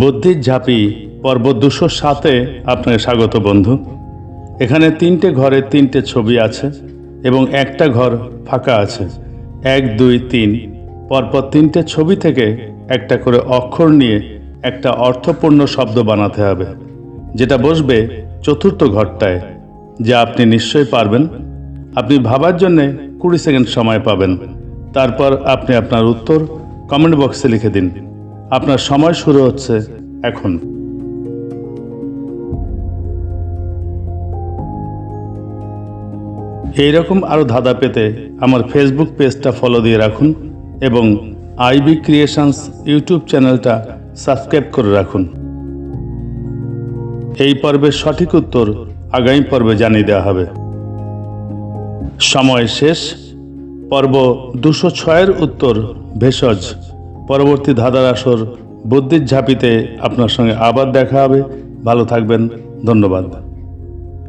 বুদ্ধির ঝাঁপি পর্ব 207-এ আপনাকে স্বাগত বন্ধু। এখানে 3টে ঘরের 3টে ছবি আছে এবং একটা ঘর ফাঁকা আছে। 1, 2, 3 পরপর 3টে ছবি থেকে একটা করে অক্ষর নিয়ে একটা অর্থপূর্ণ শব্দ বানাতে হবে, যেটা বসবে চতুর্থ ঘরটায়, যা আপনি নিশ্চয়ই পারবেন। আপনি ভাবার জন্যে 20 সেকেন্ড সময় পাবেন। তারপর আপনি আপনার উত্তর কমেন্ট বক্সে লিখে দিন। আপনার সময় শুরু হচ্ছে এখন। এইরকম আরও ধাঁধা পেতে আমার ফেসবুক পেজটা ফলো দিয়ে রাখুন এবং আইবি ক্রিয়েশনস ইউটিউব চ্যানেলটা সাবস্ক্রাইব করে রাখুন। এই পর্বের সঠিক উত্তর আগামী পর্বে জানিয়ে দেওয়া হবে। সময় শেষ। পর্ব 206-এর উত্তর ভেষজ। পরবর্তী ধাঁধার আসর বুদ্ধির ঝাঁপিতে আপনার সঙ্গে আবার দেখা হবে। ভালো থাকবেন। ধন্যবাদ।